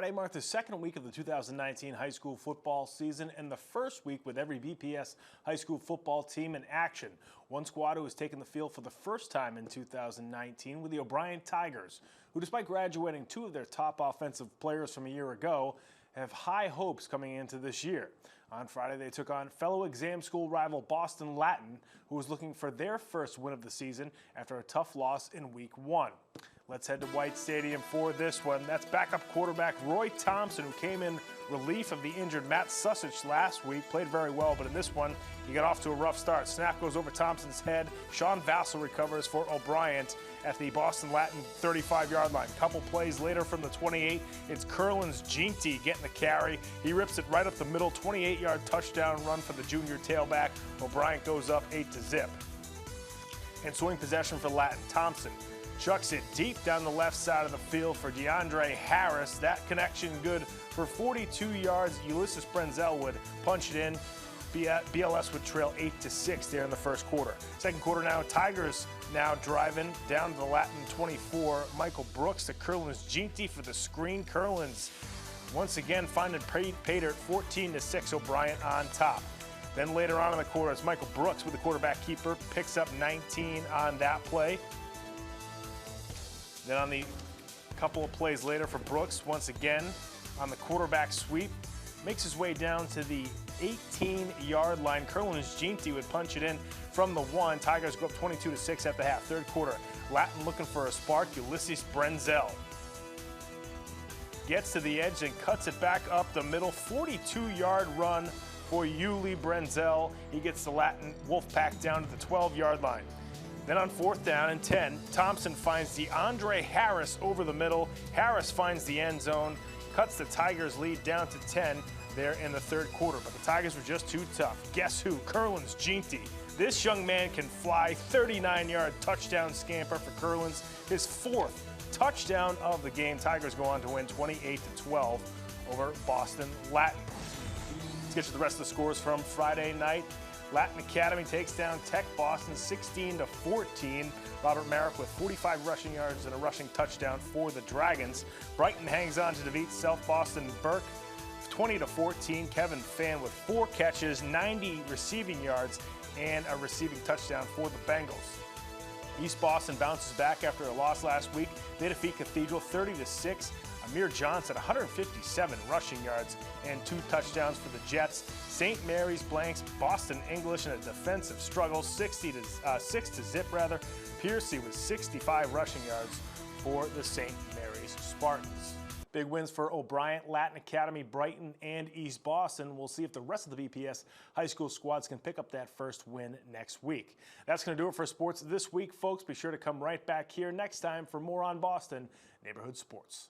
Friday marked the second week of the 2019 high school football season and the first week with every BPS high school football team in action. One squad who has taken the field for the first time in 2019 were the O'Brien Tigers, who despite graduating two of their top offensive players from a year ago, have high hopes coming into this year. On Friday, they took on fellow exam school rival Boston Latin, who was looking for their first win of the season after a tough loss in week 1. Let's head to White Stadium for this one. That's backup quarterback Roy Thompson, who came in relief of the injured Matt Susich last week. Played very well, but in this one, he got off to a rough start. Snap goes over Thompson's head. Sean Vassell recovers for O'Brien at the Boston Latin 35-yard line. Couple plays later from the 28, it's Curlin's Ginty getting the carry. He rips it right up the middle, 28-yard touchdown run for the junior tailback. O'Brien goes up 8-0. And swing possession for Latin. Thompson chucks it deep down the left side of the field for DeAndre Harris. That connection good for 42 yards. Ulysses Brenzel would punch it in. BLS would trail 8-6 there in the first quarter. Second quarter now, Tigers now driving down to the Latin 24. Michael Brooks to Curlin's Ginty for the screen. Curlin's once again finding Pater at 14-6. O'Brien on top. Then later on in the quarter, it's Michael Brooks with the quarterback keeper, picks up 19 on that play. Then on the couple of plays later for Brooks, once again on the quarterback sweep, makes his way down to the 18-yard line. Curlin's Ginty would punch it in from the 1. Tigers go up 22-6 at the half. Third quarter, Latin looking for a spark. Ulysses Brenzel gets to the edge and cuts it back up the middle. 42-yard run for Uli Brenzel. He gets the Latin Wolfpack down to the 12-yard line. Then on fourth down and 10, Thompson finds DeAndre Harris over the middle. Harris finds the end zone, cuts the Tigers' lead down to 10 there in the third quarter. But the Tigers were just too tough. Guess who? Curlin's Ginty. This young man can fly. 39-yard touchdown scamper for Curlin's, his fourth touchdown of the game. Tigers go on to win 28-12 over Boston Latin. Let's get to the rest of the scores from Friday night. Latin Academy takes down Tech Boston 16-14. Robert Merrick with 45 rushing yards and a rushing touchdown for the Dragons. Brighton hangs on to defeat South Boston Burke 20-14. Kevin Fan with 4 catches, 90 receiving yards, and a receiving touchdown for the Bengals. East Boston bounces back after a loss last week. They defeat Cathedral 30-6. Amir Johnson, 157 rushing yards and 2 touchdowns for the Jets. St. Mary's blanks Boston English in a defensive struggle, 6-0. Piercy with 65 rushing yards for the St. Mary's Spartans. Big wins for O'Brien, Latin Academy, Brighton, and East Boston. We'll see if the rest of the BPS high school squads can pick up that first win next week. That's going to do it for sports this week, folks. Be sure to come right back here next time for more on Boston Neighborhood Sports.